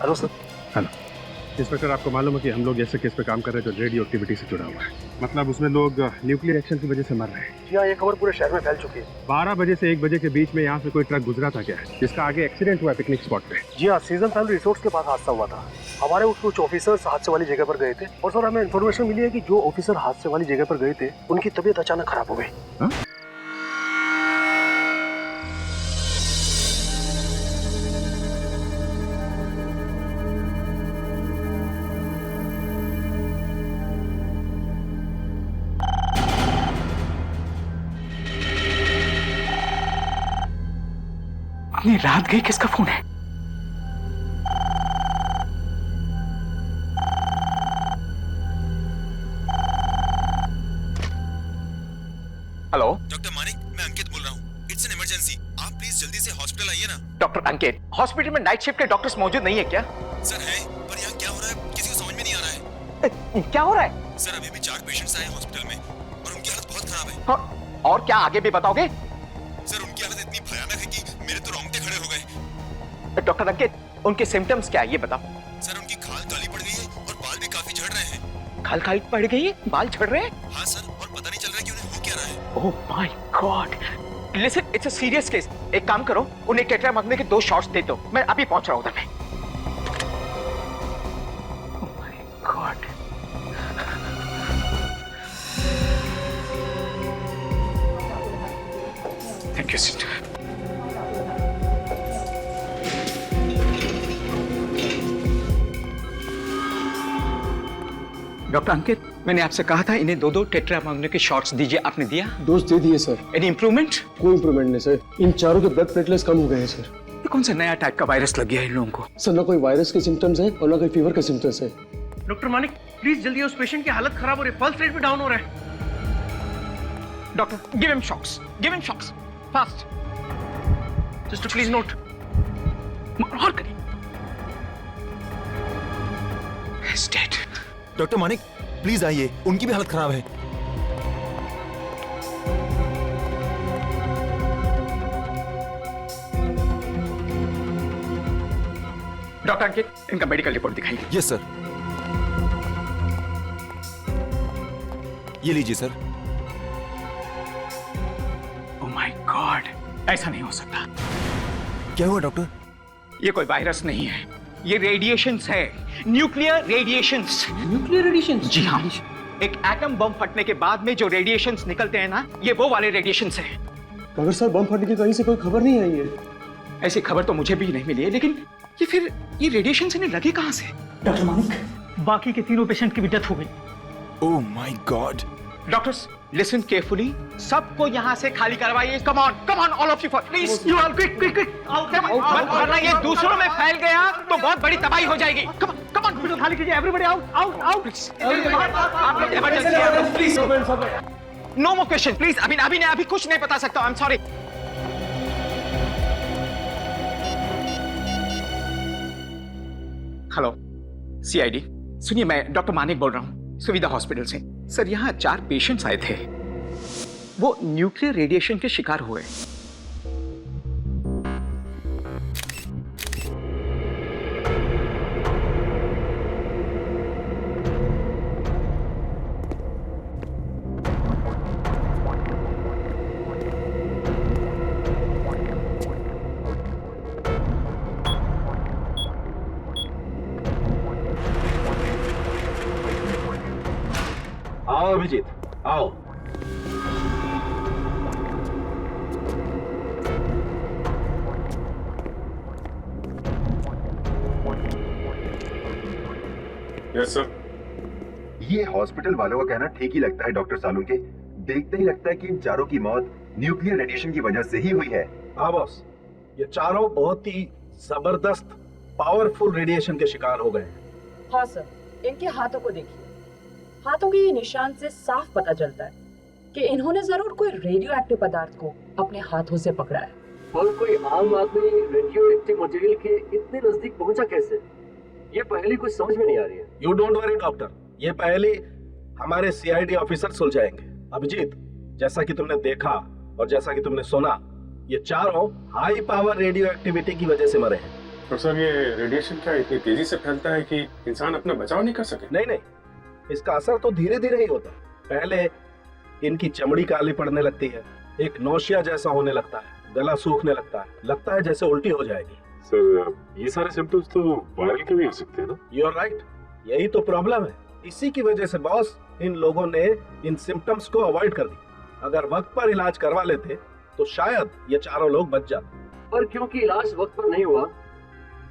Hello sir. Hello inspector, आपको मालूम है कि हम लोग ऐसे केस पे काम कर रहे हैं जो रेडियो एक्टिविटी से जुड़ा हुआ है। मतलब उसमें लोग न्यूक्लियर एक्शन की वजह से मर रहे हैं। जी हाँ, ये खबर पूरे शहर में फैल चुकी है। 12 बजे से 1 बजे के बीच में यहाँ से कोई ट्रक गुजरा था क्या, जिसका आगे एक्सीडेंट हुआ है पिकनिक स्पॉट पे। जी हाँ, सीजन फैमिली रिसोर्ट्स के पास हादसा हुआ था। हमारे कुछ ऑफिसर्स हादसे वाली जगह पर गए थे और सर हमें इन्फॉर्मेशन मिली है कि जो ऑफिसर हादसे वाली जगह पर गए थे उनकी तबीयत अचानक खराब हो गई। अपनी रात गई, किसका फोन है? हेलो डॉक्टर मानिक, मैं अंकित बोल रहा हूँ। इट्स एन इमरजेंसी, आप प्लीज जल्दी से हॉस्पिटल आइए ना। डॉक्टर अंकित, हॉस्पिटल में नाइट शिफ्ट के डॉक्टर्स मौजूद नहीं है क्या? सर है, पर यहाँ क्या हो रहा है किसी को समझ में नहीं आ रहा है। क्या हो रहा है? सर अभी भी 4 पेशेंट्स आए हैं हॉस्पिटल में और उनकी हालत बहुत खराब है। और क्या आगे भी बताओगे? सर उनकी हालत इतनी भयानक है कि मेरे तो रोंगटे खड़े हो गए। डॉक्टर अंकित, उनके सिम्टम्स क्या है ये बताओ। सर उनकी खाल काली पड़ गई है और बाल भी काफी झड़ रहे हैं। खाल काली पड़ गई है, बाल झड़ रहे हैं? हाँ सर, और पता नहीं चल रहा है कि उन्हें हो क्या रहा है। ओह my God, listen, it's a serious case. एक काम करो, उन्हें टेट्रामाग्ने के 2 शॉट्स दे दो। मैं अभी पहुंच रहा हूं उधर में। Oh my god, thank you sister. Doctor Ankit, मैंने आपसे कहा था इन्हें 2-2 टेट्रामाग्ने के शॉट्स दीजिए, आपने दिया? डोज दे दिए सर। Any improvement? कोई इंप्रूवमेंट नहीं सर, इन चारों के ब्लड प्लेटलेट्स कम हो गए हैं सर। ये कौन सा नया टाइप का वायरस लग गया है इन लोगों को? सर ना कोई वायरस के सिम्टम्स है और ना कोई फीवर के सिम्टम्स है। डॉक्टर मानिक प्लीज जल्दी, उस पेशेंट की हालत खराब हो रही है, पल्स रेट भी डाउन हो रहा है। Doctor, give him shocks, give him shocks fast. Just please note. और करिए। He's dead. Doctor Manik please आइए, उनकी भी हालत खराब है। डॉक्टर अंकित, इनका मेडिकल रिपोर्ट दिखाइए। Yes sir. ये लीजिए सर। ओह माय गॉड, ऐसा नहीं हो सकता। क्या हुआ डॉक्टर? ये कोई वायरस नहीं है, ये रेडिएशंस है, न्यूक्लियर रेडिएशंस। Nuclear radiations? जी हाँ, एक एटम बम फटने के बाद में जो रेडिएशंस निकलते हैं ना, ये वो वाले रेडिएशंस हैं। मगर सर बम फटने की कहीं से कोई खबर नहीं आई है। ऐसी खबर तो मुझे भी नहीं मिली है, लेकिन ये रेडिएशंस इन्हें लगे कहां से? डॉक्टर मानिक, बाकी के तीनों पेशेंट की भी डेथ हो गई। ओह my God. Doctors listen carefully, सबको यहाँ से खाली करवाइए। Come on all of you please, you all quick quick quick, वरना ये दूसरों में फैल गया तो बहुत बड़ी तबाही हो जाएगी। कम ऑन खाली कीजिए, एवरीबॉडी आउट आउट आउट। आप लोग emergency please, no more question please. अभी कुछ नहीं बता सकता, I am sorry. Hello CID, सुनिए, मैं डॉक्टर मानिक बोल रहा हूँ सुविधा हॉस्पिटल से। सर यहाँ 4 पेशेंट्स आए थे, वो न्यूक्लियर रेडिएशन के शिकार हुए। आओ अभिजीत, आओ। Yes sir. ये हॉस्पिटल वालों का कहना ठीक ही लगता है डॉक्टर सालुंके। देखते ही लगता है कि इन चारों की मौत न्यूक्लियर रेडिएशन की वजह से ही हुई है। हाँ बॉस, ये चारों बहुत ही जबरदस्त पावरफुल रेडिएशन के शिकार हो गए। हाँ सर, इनके हाथों को देखिए, हाथों के ये निशान से साफ पता चलता है कि इन्होंने जरूर कोई रेडियो एक्टिव पदार्थ को अपने हाथों से पकड़ा है। और कोई आम आदमी रेडियो एक्टिव मटेरियल के इतने नजदीक पहुंचा कैसे? ये पहली कुछ समझ में नहीं आ रही है। यू डोंट वरी डॉक्टर, ये पहले हमारे सीआईडी ऑफिसर सुलझाएंगे। अभिजीत, जैसा कि तुमने देखा और जैसा कि तुमने सुना, ये चारों हाई पावर रेडियो एक्टिविटी की वजह से मरे हैं। डॉक्टर साहब, ये रेडिएशन क्या इतनी तेजी से फैलता है कि इंसान अपना बचाव नहीं कर सके? नहीं नहीं, इसका असर तो धीरे धीरे ही होता है। पहले इनकी चमड़ी काली पड़ने लगती है, एक नौशिया जैसा होने लगता है, गला सूखने लगता है जैसे उल्टी हो जाएगी। सर, ये सारे सिम्टम्स तो वायरल के भी हो सकते हैं ना? यू आर राइट, यही तो प्रॉब्लम है। इसी की वजह से बॉस इन लोगों ने इन सिम्टम्स को अवॉइड कर दी। अगर वक्त पर इलाज करवा लेते तो शायद ये चारों लोग बच जाते। पर क्योंकि इलाज वक्त पर नहीं हुआ,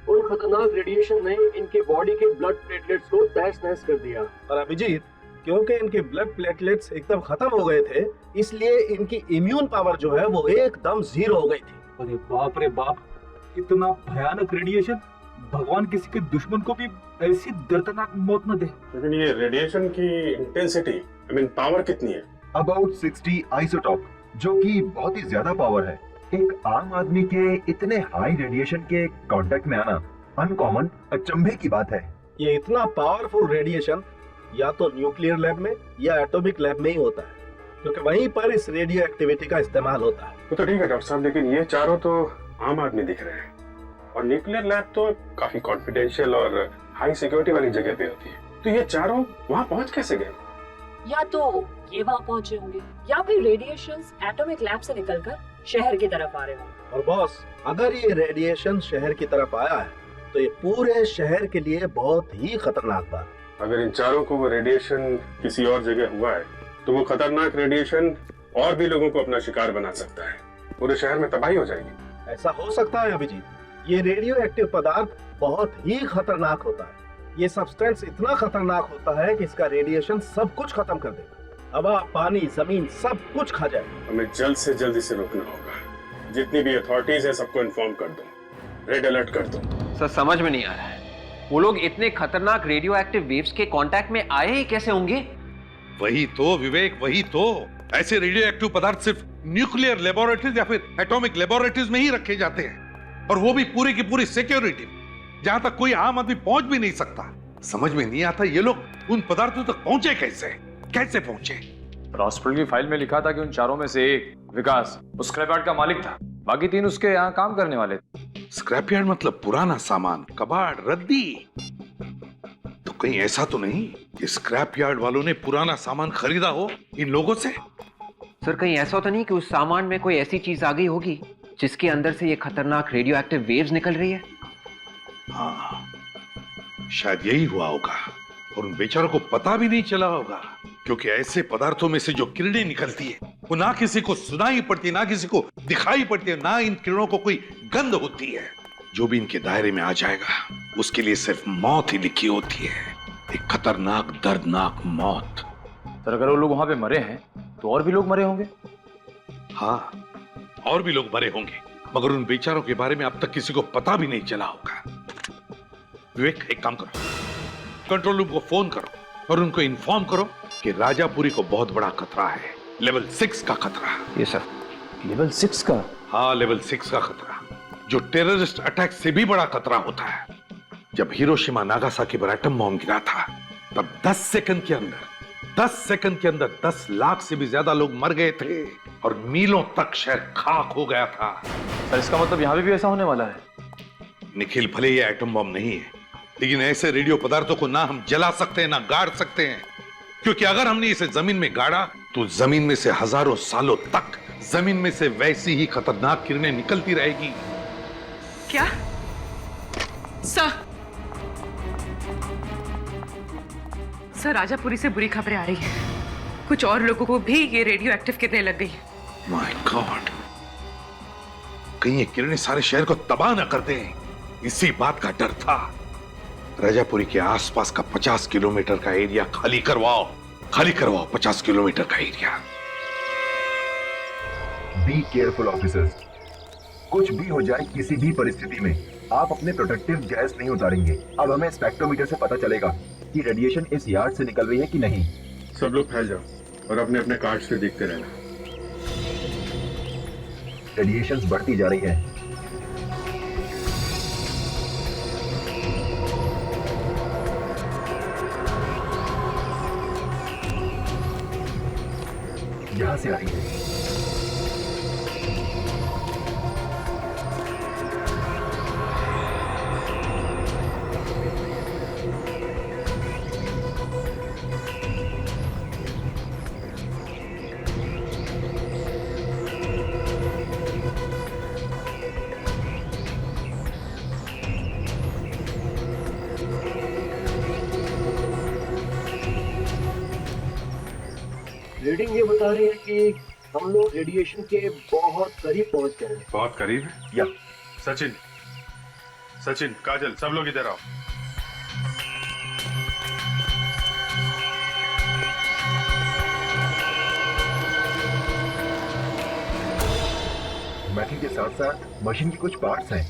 उन खतरनाक रेडिएशन ने इनके बॉडी के ब्लड प्लेटलेट्स को तहस नहस कर दिया। और अभिजीत, क्योंकि इनके ब्लड प्लेटलेट्स एकदम खत्म हो गए थे, इसलिए इनकी इम्यून पावर जो है वो एकदम जीरो हो गई थी। अरे बाप रे बाप, इतना भयानक रेडिएशन! भगवान किसी के दुश्मन को भी ऐसी दर्दनाक मौत न दे। लेकिन ये रेडिएशन की इंटेंसिटी, पावर कितनी है? अबाउट 60 आइसोटॉप, जो कि बहुत ही ज्यादा पावर है। एक आम आदमी के इतने हाई रेडिएशन के कांटेक्ट में आना अनकॉमन, अचंभे की बात है। ये इतना पावरफुल रेडिएशन या तो न्यूक्लियर लैब में या एटॉमिक लैब में ही होता है, क्योंकि वहीं पर इस रेडियो एक्टिविटी का इस्तेमाल होता है। तो ठीक है डॉक्टर साहब, लेकिन ये चारों तो आम आदमी दिख रहे हैं और न्यूक्लियर लैब तो काफी कॉन्फिडेंशियल और हाई सिक्योरिटी वाली जगह पे होती है, तो ये चारों वहाँ पहुँच कैसे गए? या तो ये वहाँ पहुँचे होंगे या फिर रेडिएशंस एटॉमिक लैब से निकलकर शहर की तरफ आ रहे होंगे। और बॉस, अगर ये रेडिएशन शहर की तरफ आया है तो ये पूरे शहर के लिए बहुत ही खतरनाक बात है। अगर इन चारों को वो रेडिएशन किसी और जगह हुआ है तो वो खतरनाक रेडिएशन और भी लोगों को अपना शिकार बना सकता है, पूरे शहर में तबाही हो जाएगी। ऐसा हो सकता है अभिजीत, ये रेडियो एक्टिव पदार्थ बहुत ही खतरनाक होता है। ये सब्सटेंस इतना खतरनाक होता है कि इसका रेडिएशन सब कुछ खत्म कर देगा, हवा, पानी, जमीन सब कुछ खा जाएगा। हमें जल्द से जल्द इसे रोकना होगा। जितनी भी अथॉरिटीज है सबको इन्फॉर्म कर दो, रेड अलर्ट कर दो। सर, समझ में नहीं आ रहा है, वो लोग इतने खतरनाक रेडियो एक्टिव वेव्स के कांटेक्ट में आए ही कैसे होंगे? वही तो विवेक, वही तो। ऐसे रेडियो एक्टिव पदार्थ सिर्फ न्यूक्लियर लेबोरेटरीज या फिर एटॉमिक लेबोरेटरीज में ही रखे जाते हैं, और वो भी पूरी की पूरी सिक्योरिटी, जहां तक कोई आम आदमी पहुंच भी नहीं सकता। समझ में नहीं आता ये लोग उन पदार्थों तक पहुंचे कैसे पहुंचे? हॉस्पिटल की फाइल में लिखा था कि उन चारों में से एक, विकास, उस स्क्रैपयार्ड का मालिक था, बाकी तीन उसके यहाँ काम करने वाले थे। स्क्रैपयार्ड मतलब पुराना सामान, कबाड़, रद्दी? तो कहीं ऐसा तो नहीं कि स्क्रैपयार्ड वालों ने पुराना सामान खरीदा हो इन लोगों से? सर, कहीं ऐसा तो नहीं कि उस सामान में कोई ऐसी चीज आ गई होगी जिसके अंदर से ये खतरनाक रेडियो एक्टिव वेव्स निकल रही है? हाँ, शायद यही हुआ होगा, और उन बेचारों को पता भी नहीं चला होगा, क्योंकि ऐसे पदार्थों में से जो किरणें निकलती है वो ना किसी को सुनाई पड़ती है, ना किसी को दिखाई पड़ती है, ना इन किरणों को कोई गंध होती है। जो भी इनके दायरे में आ जाएगा उसके लिए सिर्फ मौत ही लिखी होती है, एक खतरनाक दर्दनाक मौत। सर, अगर वो लोग वहां पे मरे हैं तो और भी लोग मरे होंगे? हाँ, और भी लोग मरे होंगे, मगर उन बेचारों के बारे में अब तक किसी को पता भी नहीं चला होगा। विवेक, एक काम करो, कंट्रोल रूम को फोन करो और उनको इन्फॉर्म करो कि राजापुरी को बहुत बड़ा खतरा है, लेवल 6 का खतरा। ये सर, लेवल 6 का? हाँ, लेवल 6 का खतरा, जो टेररिस्ट अटैक से भी बड़ा खतरा होता है। जब हिरोशिमा नागासाकी पर एटम बॉम्ब गिरा था तब 10 सेकंड के अंदर 10 लाख से भी ज्यादा लोग मर गए थे और मीलों तक शहर खाक हो गया था। सर, इसका मतलब यहाँ पे भी ऐसा होने वाला है? निखिल, भले ये एटम बॉम्ब नहीं है, लेकिन ऐसे रेडियो पदार्थों को ना हम जला सकते हैं ना गाड़ सकते हैं, क्योंकि अगर हमने इसे जमीन में गाड़ा तो जमीन में से हजारों सालों तक जमीन में से वैसी ही खतरनाक किरणें निकलती रहेगी। क्या? सर, राजापुरी से बुरी खबरें आ रही है। कुछ और लोगों को भी ये रेडियो एक्टिव किरणें लग गई। माय गॉड, कहीं ये किरणें सारे शहर को तबाह न कर दें, इसी बात का डर था। राजापुरी के आसपास का 50 किलोमीटर का एरिया खाली करवाओ 50 किलोमीटर का एरिया। बी केयरफुल ऑफिसर्स, कुछ भी हो जाए किसी भी परिस्थिति में आप अपने प्रोटेक्टिव गैस नहीं उतारेंगे। अब हमें स्पेक्ट्रोमीटर से पता चलेगा कि रेडिएशन इस यार्ड से निकल रही है कि नहीं। सब लोग फैल जाओ और अपने अपने कार्ड से देखते रहना। रेडिएशंस बढ़ती जा रही है। यहां से आ रही है। रीडिंग ये बता रही है कि हम लोग रेडिएशन के बहुत करीब पहुंच गए हैं। बहुत करीब है या सचिन, सचिन, काजल, सब लोग इधर आओ। मेटल के साथ साथ मशीन के कुछ पार्ट्स हैं।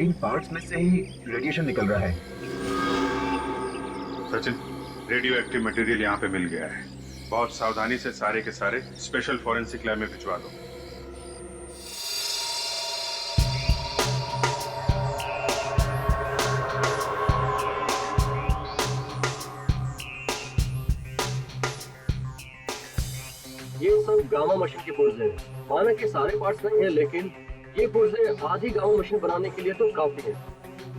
इन पार्ट्स में से ही रेडिएशन निकल रहा है। सचिन, रेडियो एक्टिव मटेरियल यहाँ पे मिल गया है। बहुत सावधानी से सारे के सारे स्पेशल फॉरेंसिक लैब में भिजवा दो। ये सब गामा मशीन के पुर्जे हैं। माना कि सारे पार्ट्स नहीं है, लेकिन ये पुर्जे आधी गामा मशीन बनाने के लिए तो काफी है।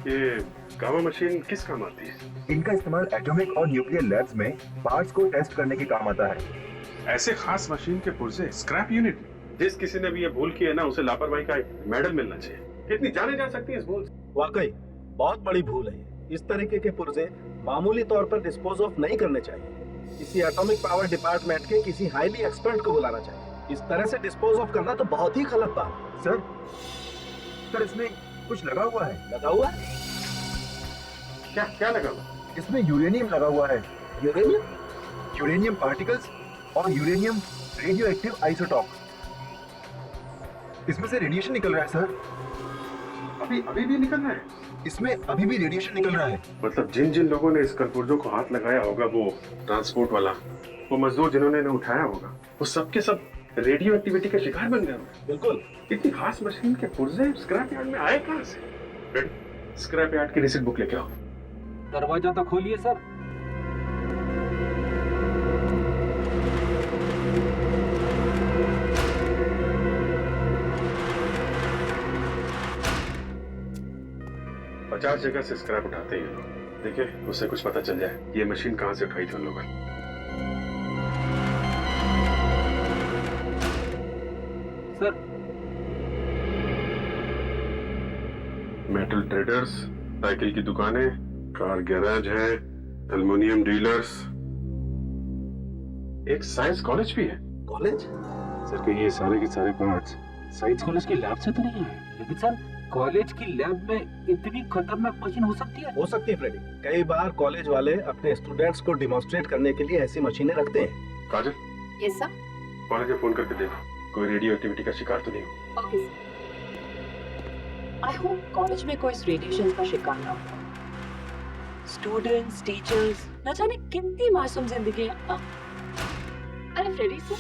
ये गामा मशीन किस काम आती है? इनका इस्तेमाल एटॉमिक और न्यूक्लियर लैब्स में पार्ट्स को टेस्ट करने के काम आता है। ऐसे खास मशीन के पुर्जे स्क्रैप यूनिट, जिस किसी ने भी ये भूल की है ना, उसे लापरवाही का मेडल मिलना चाहिए। कितनी जाने जा सकती है इस भूल से? वाकई बहुत बड़ी भूल है। इस तरीके के पुर्जे मामूली तौर पर डिस्पोज ऑफ नहीं करने चाहिए। किसी एटॉमिक पावर डिपार्टमेंट के किसी हाईली एक्सपर्ट को बुलाना चाहिए। इस तरह से डिस्पोज ऑफ करना तो बहुत ही गलत बात है। सर इसमें कुछ लगा हुआ है। लगा हुआ है? क्या क्या लगा हुआ? इसमें यूरेनियम लगा हुआ है। यूरेनियम? यूरेनियम पार्टिकल्स और यूरेनियम रेडियो एक्टिव आइसोटॉप। इसमें से रेडिएशन निकल रहा है सर। अभी भी निकल रहा है? इसमें अभी भी रेडिएशन निकल रहा है। मतलब जिन जिन लोगों ने इस कलपुर्जों को हाथ लगाया होगा, वो ट्रांसपोर्ट वाला, वो मजदूर जिन्होंने इन्हें उठाया होगा, वो सब के सब रेडियो एक्टिविटी के शिकार बन गए होंगे। बिल्कुल। इतनी खास मशीन के पुर्जे स्क्रैप यार्ड में आए कहां से? स्क्रैप यार्ड की रिसिप्ट बुक लेके आओ। दरवाजा तो खोलिए सर। पचास जगह से स्क्रैप उठाते हैं लोग। देखिए, उससे कुछ पता चल जाए ये मशीन कहां से उठाई थी उन लोगों ने। सर, मेटल ट्रेडर्स, साइकिल की दुकानें, कार गैराज है, एल्युमिनियम डीलर्स, एक साइंस कॉलेज भी है। कॉलेज? सर के ये सारे के सारे पार्ट्स साइंस कॉलेज की लैब से तो नहीं है, लेकिन सर कॉलेज की लैब में इतनी खतरनाक मशीन हो सकती है? हो सकती है फ्रेडी। कई बार कॉलेज वाले अपने स्टूडेंट्स को डिमॉन्स्ट्रेट करने के लिए ऐसी मशीनें रखते हैं। काजल, यस सर। कॉलेज में फोन करके देखो कोई रेडियो एक्टिविटी का शिकार तो नहीं हो। Okay sir. I hope college में कोई इस रेडिएशन का शिकार ना हो। स्टूडेंट्स, टीचर्स, न जाने कितनी मासूम जिंदगी है। अरे फ्रेडी सर,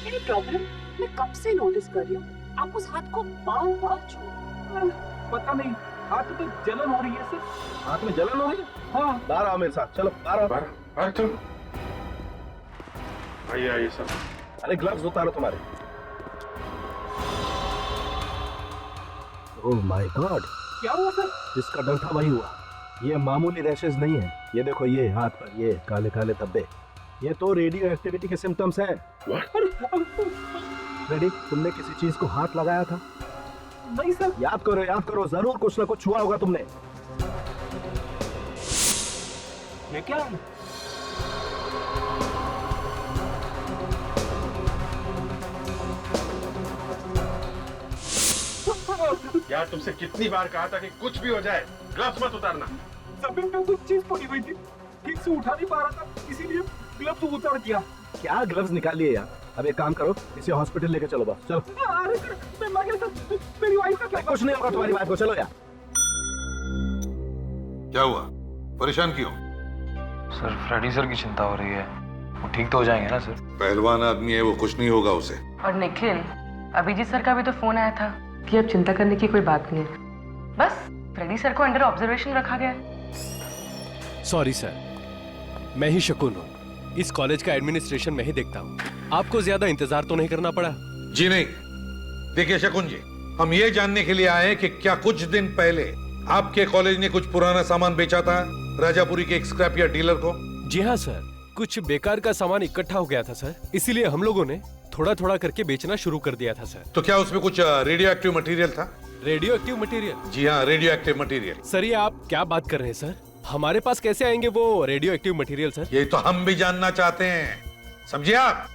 मेरी प्रॉब्लम मैं कब से नोटिस कर रही हूँ। आप उस हाथ को बार-बार छू। पता नहीं, हाथ में जलन हो रही है सर। हाथ में जलन हो रही है? हाँ। बाहर आओ मेरे साथ, चलो बाहर आओ। बाहर चलो। आइए आइए सर। अरे ग्लव्स उतारो तुम्हारे। ओह माय गॉड, क्या हुआ सर? जिसका डर था वही हुआ। ये मामूली रैशेस नहीं है। ये देखो, ये हाथ पर ये काले काले धब्बे, ये तो रेडियो एक्टिविटी के सिम्टम्स हैं। रेडी, तुमने किसी चीज को हाथ लगाया था? नहीं सर। याद करो, जरूर कुछ ना कुछ छुआ होगा तुमने। ये क्या है? यार, तुमसे कितनी बार कहा था कि कुछ भी हो जाए ग्लव्स मत उतारना। जमीन पे कुछ चीज पड़ी हुई थी, ठीक से उठा नहीं पा रहा था, इसीलिए ग्लव्स उतार दिया। क्या ग्लव्स निकाल लिए यार? अब एक काम करो, इसे हॉस्पिटल लेके चलो। बस चलो। अरे सर, मैं मर गया सर, मेरी वाइफ का क्या? कुछ नहीं होगा तुम्हारी वाइफ को, चलो यार। क्या हुआ, परेशान क्यों? सर, फ्रेडी सर की चिंता हो रही है। वो ठीक तो हो जाएंगे ना सर? पहलवान आदमी है वो, कुछ नहीं होगा उसे। और निखिल, अभिजीत सर का भी तो फोन आया था कि अब चिंता करने की कोई बात नहीं है। बस फ्रेडी सर को अंडर ऑब्जर्वेशन रखा गया है। सॉरी सर, मैं ही शकुन हूँ। इस कॉलेज का एडमिनिस्ट्रेशन मैं ही देखता हूँ। आपको ज्यादा इंतजार तो नहीं करना पड़ा? जी नहीं। देखिए शकुन जी, हम ये जानने के लिए आए कि क्या कुछ दिन पहले आपके कॉलेज ने कुछ पुराना सामान बेचा था राजापुरी के एक स्क्रैप यार्ड डीलर को? जी हाँ सर, कुछ बेकार का सामान इकट्ठा हो गया था सर, इसीलिए हम लोगों ने थोड़ा थोड़ा करके बेचना शुरू कर दिया था सर। तो क्या उसमें कुछ रेडियो एक्टिव मटेरियल था? Radioactive material? जी हाँ, रेडियो एक्टिव मटेरियल। सर, ये आप क्या बात कर रहे हैं सर? हमारे पास कैसे आएंगे वो रेडियो एक्टिव मटेरियल सर? ये तो हम भी जानना चाहते हैं, समझिए आप।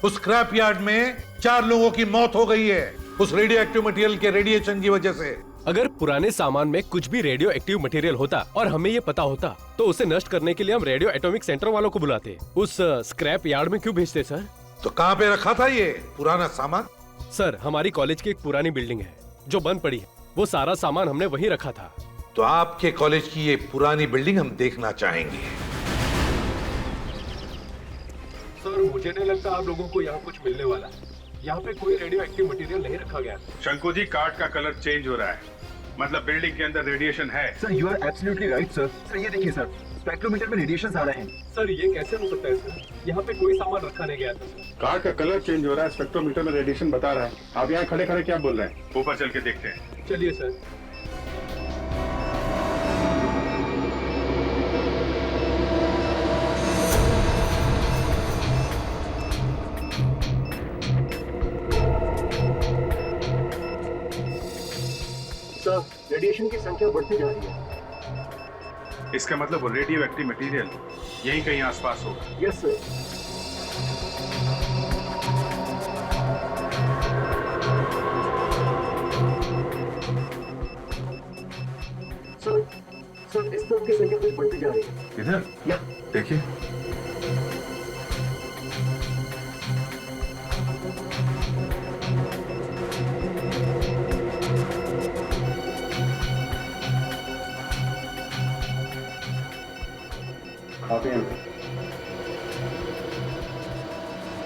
उस स्क्रैप यार्ड में 4 लोगों की मौत हो गई है उस रेडियो एक्टिव मटेरियल के रेडिएशन की वजह से। अगर पुराने सामान में कुछ भी रेडियो एक्टिव मटेरियल होता और हमें ये पता होता तो उसे नष्ट करने के लिए हम रेडियो एटॉमिक सेंटर वालों को बुलाते। उस स्क्रैप यार्ड में क्यों भेजते सर? तो कहाँ पे रखा था ये पुराना सामान? सर, हमारी कॉलेज की एक पुरानी बिल्डिंग है जो बंद पड़ी है, वो सारा सामान हमने वहीं रखा था। तो आपके कॉलेज की ये पुरानी बिल्डिंग हम देखना चाहेंगे। सर मुझे नहीं लगता आप लोगों को यहाँ कुछ मिलने वाला है। यहाँ पे कोई रेडियो एक्टिव मटेरियल नहीं रखा गया। शंकु जी, कार्ड का कलर चेंज हो रहा है, मतलब बिल्डिंग के अंदर रेडिएशन है। Sir you are absolutely right sir. Sir ये देखिए सर, स्पेक्ट्रोमीटर में रेडिएशन आ रहे हैं। सर ये कैसे हो सकता है सर? यहाँ पे कोई सामान रखा नहीं गया था सर। कार्ड का कलर चेंज हो रहा है, स्पेक्ट्रोमीटर में रेडिएशन बता रहा है। आप यहाँ खड़े खड़े क्या बोल रहे हैं? ऊपर चल के देखते हैं। चलिए सर। सर रेडिएशन की संख्या बढ़ती जा रही है। इसका मतलब वो रेडियो एक्टिव मटेरियल यहीं कहीं आसपास होगा। Yes sir. सर इस तरफ की संख्या भी बढ़ती जा रही है। इधर या देखिए।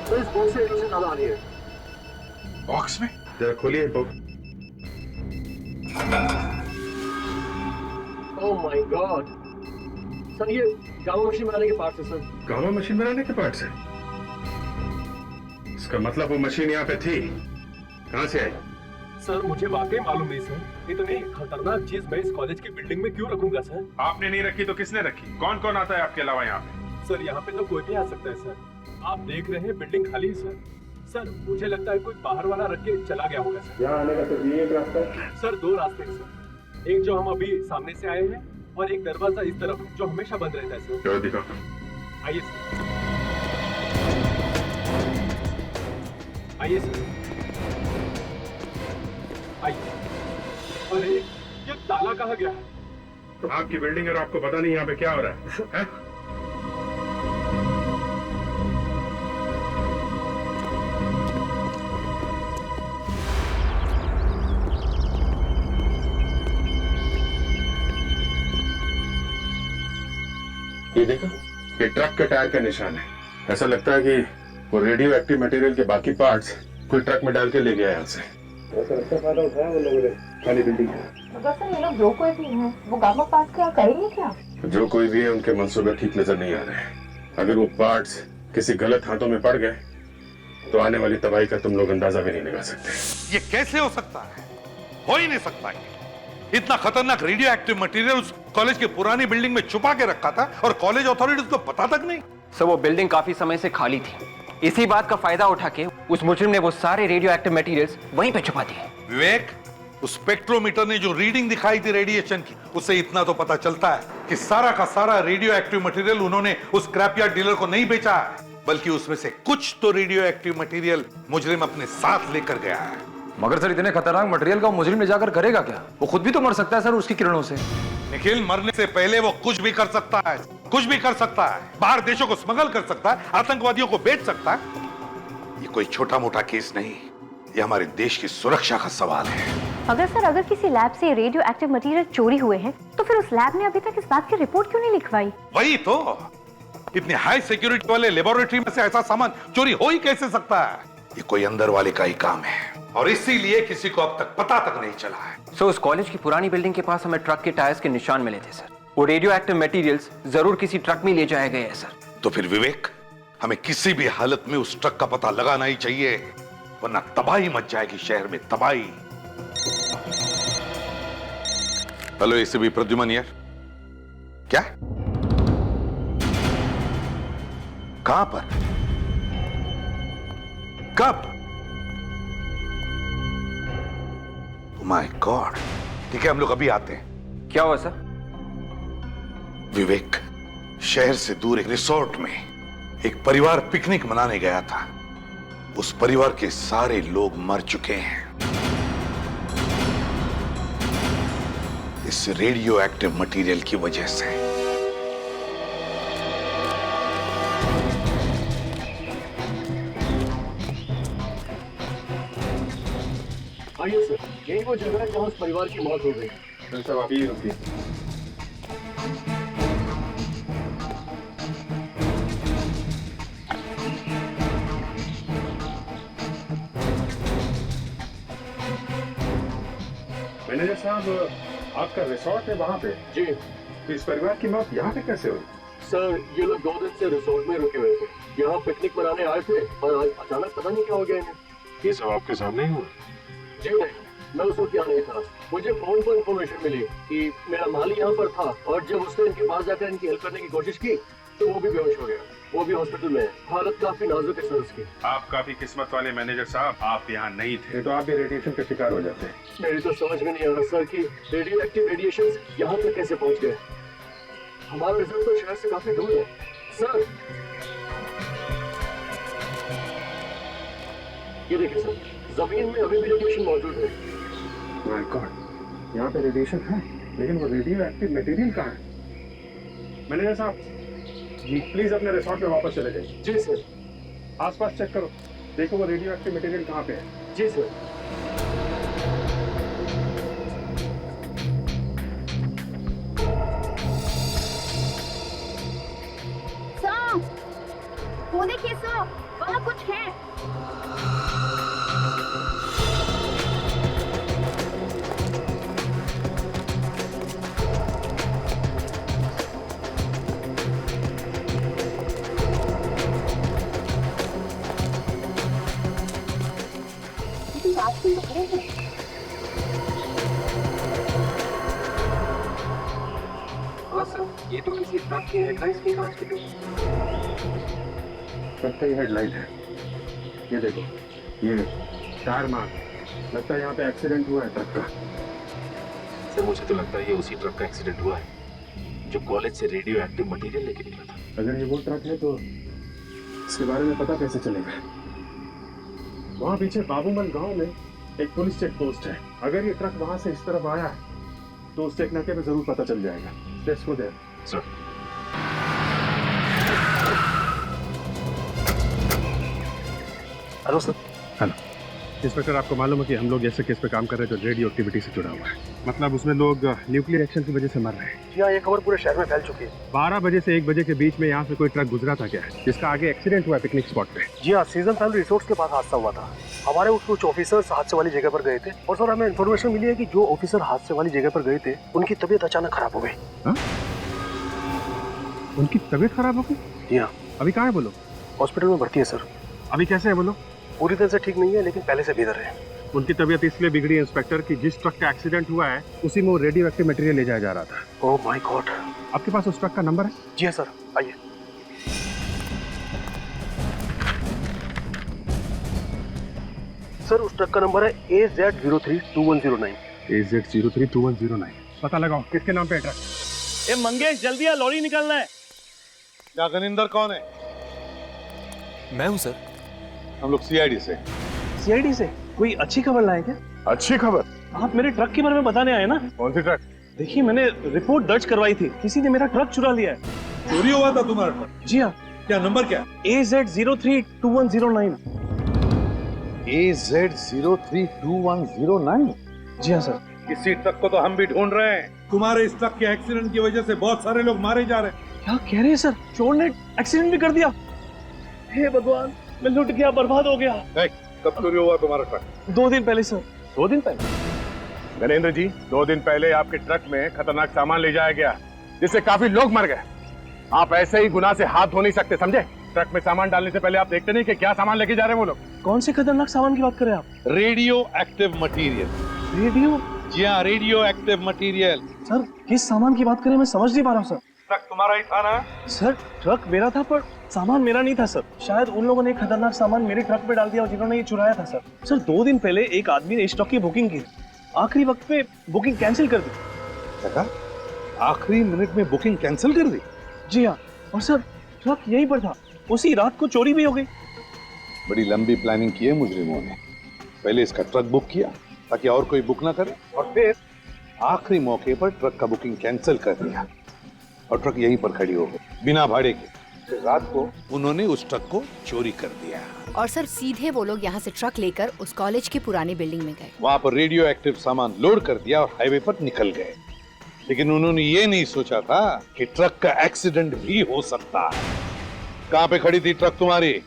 तो इस बॉक्स से रेडिएशन ज्यादा आ रही है। बॉक्स में जरा खोलिए book. Oh my God sir, ये गामा मशीन बनाने के पार्ट्स है सर। गामा मशीन बनाने के पार्ट्स है? इसका मतलब वो मशीन यहाँ पे थी, कहाँ से आई? सर मुझे वाकई मालूम नहीं सर। इतनी खतरनाक चीज मैं इस कॉलेज की बिल्डिंग में क्यों रखूंगा सर? आपने नहीं रखी तो किसने रखी? कौन कौन आता है आपके अलावा यहाँ पे? सर यहाँ पे तो कोई भी आ सकता है सर। आप देख रहे हैं बिल्डिंग खाली है सर। सर मुझे लगता है कोई बाहर वाला रख के चला गया होगा सर। यहाँ आने का तो ये एक रास्ता है। सर 2 रास्ते हैं सर। एक जो हम अभी सामने से आए हैं और एक दरवाजा इस तरफ जो हमेशा बंद रहता है सर। चलो दिखाओ। आइए सर। आइए सर। आइए। अरे ये ताला कहाँ गया है? आपकी बिल्डिंग है और आपको पता नहीं यहाँ पे क्या हो रहा है, है? ये देखो, ये ट्रक के टायर का निशान है। ऐसा लगता है कि वो रेडियो एक्टिव मटेरियल के बाकी पार्ट्स कोई ट्रक में डाल के ले गया यहाँ से। ऐसा अच्छा फायदा उठाया वो लोगों ने खाली बिल्डिंग का। तो सर ये लोग जो कोई भी हैं वो गामा पार्ट्स क्या करेंगे क्या? जो कोई भी है उनके मंसूबे ठीक नजर नहीं आ रहे हैं। अगर वो पार्ट्स किसी गलत हाथों में पड़ गए तो आने वाली तबाही का तुम लोग अंदाजा भी नहीं लगा सकते। ये कैसे हो सकता है? हो ही नहीं सकता। इतना खतरनाक रेडियो एक्टिव मटेरियल उस कॉलेज की पुरानी बिल्डिंग में छुपा के रखा था और कॉलेज अथॉरिटीज को पता तक नहीं। सर वो बिल्डिंग काफी समय से खाली थी। इसी बात का फायदा उठा के उस मुजरिम ने वो सारे रेडियो एक्टिव मटेरियल्स वहीं पे छुपा दिए। विवेक, उस स्पेक्ट्रोमीटर ने जो रीडिंग दिखाई थी रेडिएशन की, उससे इतना तो पता चलता है कि सारा का सारा रेडियो एक्टिव मटेरियल उन्होंने उस स्क्रैप यार्ड डीलर को नहीं बेचा है, बल्कि उसमें से कुछ तो रेडियो एक्टिव मटेरियल मुजरिम अपने साथ लेकर गया है। मगर सर इतने खतरनाक मटेरियल का मुजरिम ले जाकर करेगा क्या? वो खुद भी तो मर सकता है सर उसकी किरणों से। निखिल, मरने से पहले वो कुछ भी कर सकता है, कुछ भी कर सकता है। बाहर देशों को स्मगल कर सकता है, आतंकवादियों को बेच सकता है। ये कोई छोटा मोटा केस नहीं, ये हमारे देश की सुरक्षा का सवाल है। अगर किसी लैब से रेडियो एक्टिव मटेरियल चोरी हुए हैं तो फिर उस लैब ने अभी तक इस बात की रिपोर्ट क्यों नहीं लिखवाई? वही तो, इतने हाई सिक्योरिटी वाले लेबोरेटरी में से ऐसा सामान चोरी हो ही कैसे सकता है? ये कोई अंदर वाले का ही काम है और इसीलिए किसी को अब तक पता तक नहीं चला है। सो उस कॉलेज की पुरानी बिल्डिंग के पास हमें ट्रक के टायर्स के निशान मिले थे सर। वो रेडियो एक्टिव मटेरियल्स जरूर किसी ट्रक में ले जाए गए हैं सर। तो फिर विवेक, हमें किसी भी हालत में उस ट्रक का पता लगाना ही चाहिए, वरना तबाही मच जाएगी शहर में, तबाही। हेलो एसीपी प्रद्युमन यार। क्या? कहां पर? कब? My God. ठीक है, हम लोग अभी आते हैं। क्या हुआ सर? विवेक, शहर से दूर एक रिसोर्ट में एक परिवार पिकनिक मनाने गया था। उस परिवार के सारे लोग मर चुके हैं इस रेडियो एक्टिव मटेरियल की वजह से। आइए सर, यही वो जगह है जहाँ उस परिवार की मौत हो गई। सर साहब आप यही रुकिए। मैनेजर साहब आपका रिसोर्ट है वहाँ पे? जी। तो इस परिवार की मौत यहाँ पे कैसे हुई? सर ये लोग 2 दिन से रिसोर्ट में रुके हुए थे, यहाँ पिकनिक मनाने आए थे और आज अचानक पता नहीं क्या हो गया इन्हें। ये सब आपके सामने ही हुआ? जी नहीं, मैं उस वक्त यहाँ नहीं था। मुझे फोन पर इंफॉर्मेशन मिली कि मेरा माली यहाँ पर था और जब उसने इनके पास जाकर इनकी हेल्प करने की कोशिश की तो वो भी बेहोश हो गया। वो भी हॉस्पिटल में है, हालत काफी नाजुक है सर उसकी। आप काफी किस्मत वाले मैनेजर साहब, आप यहाँ नहीं थे तो आप भी रेडिएशन का शिकार हो जाते। मेरी तो समझ में नहीं आ रहा सर कि रेडियो एक्टिव रेडिएशन यहाँ तक कैसे पहुँच गए। हमारा रिजल्ट तो शहर से काफी दूर है सर। ये देखिए सर, जमीन में अभी भी रेडिएशन मौजूद है। माय गॉड, यहाँ पे रेडिएशन है लेकिन वो रेडियो एक्टिव मटेरियल कहाँ है? मैनेजर साहब जी प्लीज अपने रिसोर्ट में वापस चले जाइए। जी सर। आसपास चेक करो, देखो वो रेडियो एक्टिव मटेरियल कहाँ पे है। जी सर। वो देखिए सर, वहाँ कुछ है। हाँ सर, ये तो किसी ट्रक की हेडलाइट्स की कांच की ट्रक का ही हेडलाइट है। ये देखो, ये टायर मार्क, लगता है यहाँ पे एक्सीडेंट हुआ है ट्रक का। सर मुझे तो लगता है ये उसी ट्रक का एक्सीडेंट हुआ है जो कॉलेज से रेडियो एक्टिव मटेरियल लेके निकला था। अगर ये वो ट्रक है तो इसके बारे में पता कैसे चलेगा? वहाँ पीछे बाबूमल गांव में एक पुलिस चेक पोस्ट है। अगर ये ट्रक वहां से इस तरफ आया तो उस चेक नाके पे जरूर पता चल जाएगा। Let's go there. Sir hello sir. Hello inspector, आपको मालूम है कि हम लोग ऐसे केस पे काम कर रहे हैं जो रेडियो एक्टिविटी से जुड़ा हुआ है। मतलब उसमें लोग न्यूक्लियर एक्शन की वजह से मर रहे हैं। जी हाँ, ये खबर पूरे शहर में फैल चुकी है। 12 बजे से 1 बजे के बीच में यहाँ से कोई ट्रक गुजरा था क्या, जिसका आगे एक्सीडेंट हुआ पिकनिक स्पॉट पे? जी हाँ, सीजन फैमिली रिसोर्ट्स के पास हादसा हुआ था। हमारे कुछ ऑफिसर्स हादसे वाली जगह पर गए थे और सर हमें इन्फॉर्मेशन मिली है कि जो ऑफिसर हादसे वाली जगह पर गए थे उनकी तबीयत अचानक खराब हो गई। उनकी तबीयत खराब हो गई? जी हाँ। अभी कहाँ है बोलो? हॉस्पिटल में भर्ती है सर। अभी कैसे है बोलो? पूरी तरह से ठीक नहीं है लेकिन पहले से बेहतर है। उनकी तबीयत इसलिए बिगड़ी है इंस्पेक्टर कि जिस ट्रक का एक्सीडेंट हुआ है उसी में वो रेडियो एक्टिव मटेरियल ले जाया जा रहा था। ओह माय गॉड। आपके पास उस ट्रक का नंबर है? जी हाँ सर, आइए। सर उस ट्रक का नंबर है AZ032109। AZ032109। पता लगाओ किसके नाम पे है ट्रक। ए मंगेश जल्दी आ, लॉरी निकलना है। क्या गनिंदर कौन है? मैं हूँ सर। हम लोग सीआईडी से। सीआईडी से? कोई अच्छी खबर लाए क्या? अच्छी खबर? आप मेरे ट्रक के बारे में बताने आए ना? कौन सी ट्रक? देखिए मैंने रिपोर्ट दर्ज करवाई थी, किसी ने मेरा ट्रक चुरा लिया है। चोरी हुआ था तुम्हारा ट्रक? जी हाँ। क्या नंबर क्या? AZ032109। AZ032109? जी हाँ सर। इसी ट्रक को तो हम भी ढूंढ रहे हैं। तुम्हारे इस ट्रक के एक्सीडेंट की वजह से बहुत सारे लोग मारे जा रहे हैं। क्या कह रहे हैं सर? चोर ने एक्सीडेंट भी कर दिया? हे भगवान, मैं लुट गया, बर्बाद हो गया। कब चोरी हुआ तुम्हारा ट्रक? 2 दिन पहले सर। 2 दिन पहले? गणेंद्र जी, 2 दिन पहले आपके ट्रक में खतरनाक सामान ले जाया गया जिससे काफी लोग मर गए। आप ऐसे ही गुनाह से हाथ धो नहीं सकते, समझे? ट्रक में सामान डालने से पहले आप देखते नहीं कि क्या सामान लेके जा रहे हैं वो लोग। कौन से खतरनाक सामान की बात कर रहे हैं आप? Radio active material. रेडियो? जी हाँ, रेडियो एक्टिव मटेरियल। सर किस सामान की बात करें मैं समझ नहीं पा रहा हूँ सर। ट्रक तुम्हारा ही था ना? सर ट्रक मेरा था पर सामान मेरा नहीं था सर। शायद उन लोगों ने खतरनाक सामान मेरे ट्रक पे डाल दिया जिन्होंने ये चुराया था सर। सर 2 दिन पहले एक आदमी ने इस ट्रक की बुकिंग की, आखिरी वक्त पे बुकिंग कैंसिल कर दी। आखिरी मिनट में बुकिंग कैंसिल कर दी? जी हाँ, और सर ट्रक यहीं पर था, उसी रात को चोरी भी हो गई। बड़ी लंबी प्लानिंग की है मुजरिमों ने। पहले इसका ट्रक बुक किया ताकि और कोई बुक ना करे, और फिर आखिरी मौके पर ट्रक का बुकिंग कैंसिल कर दिया और ट्रक यहीं पर खड़ी हो गई बिना भाड़े के। फिर रात को उन्होंने उस ट्रक को चोरी कर दिया। और सर सीधे वो लोग यहाँ से ट्रक लेकर उस कॉलेज की पुरानी बिल्डिंग में गए। वहां पर रेडियो एक्टिव सामान लोड कर दिया और हाईवे पर निकल गए। लेकिन उन्होंने ये नहीं सोचा था कि ट्रक का एक्सीडेंट भी हो सकता है। कहाँ पे खड़ी थी ट्रक तुम्हारी?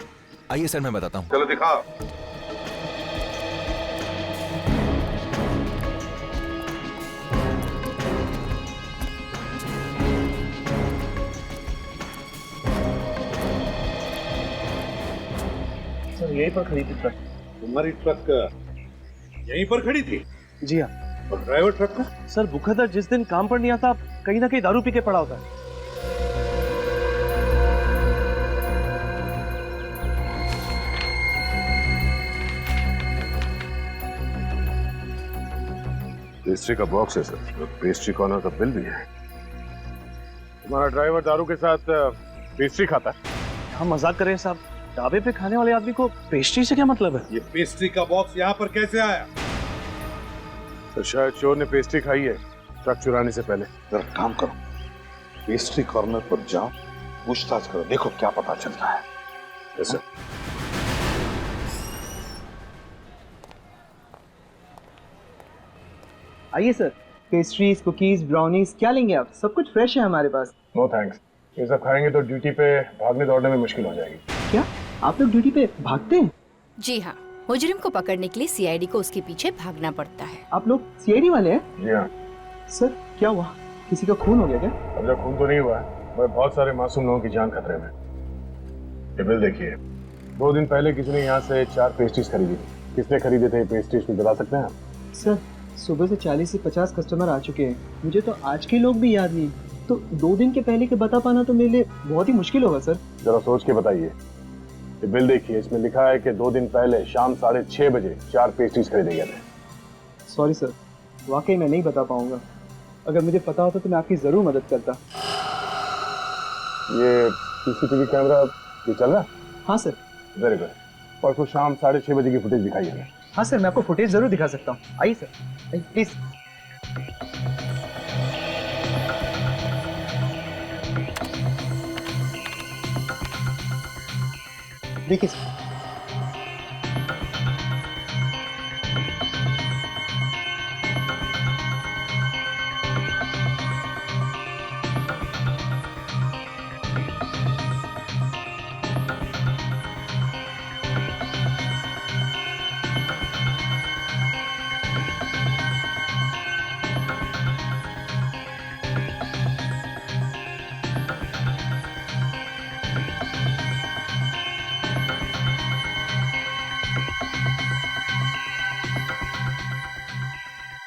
आइए सर मैं बताता हूँ। चलो दिखाओ। सर यहीं पर खड़ी थी ट्रक। तुम्हारी ट्रक यहीं पर खड़ी थी? जी हाँ। और ड्राइवर ट्रक का? सर बुखातर जिस दिन काम पर नहीं आता कहीं ना कहीं दारू पी के पड़ा होता है। पेस्ट्री का बॉक्स है सर, पेस्ट्री कॉर्नर का बिल भी है। तुम्हारा ड्राइवर दारू के साथ पेस्ट्री खाता है? हम मजाक कर रहे हैं साहब, ढाबे पे खाने वाले आदमी को पेस्ट्री से क्या मतलब है? ये पेस्ट्री का बॉक्स यहाँ पर कैसे आया? तो शायद चोर ने पेस्ट्री खाई है ट्रक चुराने से पहले। जरा काम करो, पेस्ट्री कॉर्नर पर जाओ, पूछताछ करो, देखो क्या पता चलता है। Yes sir. आइए सर, पेस्ट्रीज, कुकीज, ब्राउनीज क्या लेंगे आप? सब कुछ फ्रेश है हमारे पास। नो थैंक्स, ये सब खाएंगे तो ड्यूटी पे भागने दौड़ने में मुश्किल हो जाएगी। क्या आप लोग ड्यूटी पे भागते हैं? जी हाँ, मुजरिम को पकड़ने के लिए सीआईडी को उसके पीछे भागना पड़ता है। आप लोग सीआईडी वाले हैं? जी हाँ। सर क्या हुआ, किसी का खून हो गया क्या? अब तक खून तो नहीं हुआ है, मगर बहुत सारे मासूम लोगों की जान खतरे में। ये बिल देखिए, 2 दिन पहले किसी ने यहाँ से 4 पेस्ट्रीज खरीदी। किसने खरीदे थे पेस्ट्रीज में बता सकते हैं आप? सर सुबह से 40 से 50 कस्टमर आ चुके हैं, मुझे तो आज के लोग भी याद नहीं, तो 2 दिन के पहले के बता पाना तो मेरे लिए बहुत ही मुश्किल होगा सर। जरा सोच के बताइए। ये बिल देखिए, इसमें लिखा है कि 2 दिन पहले शाम 6:30 बजे 4 पेस्ट्रीज खरीदे गए थे। सॉरी सर, वाकई मैं नहीं बता पाऊंगा। अगर मुझे पता होता तो मैं आपकी जरूर मदद करता। ये सीसीटीवी कैमरा ये चल रहा है? हाँ सर। Very good. परसों शाम 6:30 बजे की फुटेज दिखाइए हमें। हाँ सर, मैं आपको फुटेज जरूर दिखा सकता हूँ। आइए सर, आइए प्लीज। देखिए सर,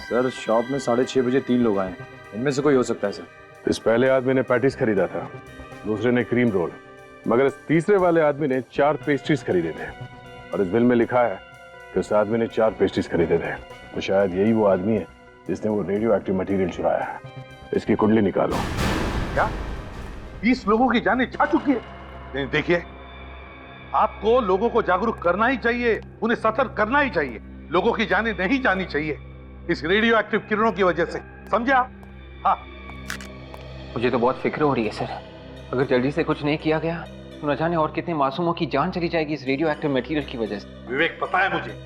सर शॉप में 6:30 बजे 3 लोग आए, इनमें से कोई हो सकता है सर। इस पहले आदमी ने पैटीज खरीदा था, दूसरे ने क्रीम रोल, मगर इस तीसरे वाले आदमी ने 4 पेस्ट्रीज खरीदे थे। और इस बिल में लिखा है कि उस आदमी ने 4 पेस्ट्रीज खरीदे थे। तो शायद यही वो आदमी है जिसने वो रेडियो एक्टिव मटेरियल चुराया है। इसकी कुंडली निकालो। क्या 20 लोगों की जानें जा चुकी है? नहीं, देखिए, आपको लोगों को जागरूक करना ही चाहिए, उन्हें सतर्क करना ही चाहिए। लोगों की जानें नहीं जानी चाहिए इस रेडियो एक्टिव किरणों की वजह से, समझा? हाँ। मुझे तो बहुत फिक्र हो रही है सर। अगर जल्दी से कुछ नहीं किया गया तो न जाने और कितने मासूमों की जान चली जाएगी इस रेडियो एक्टिव मटेरियल की वजह से। विवेक, पता है मुझे,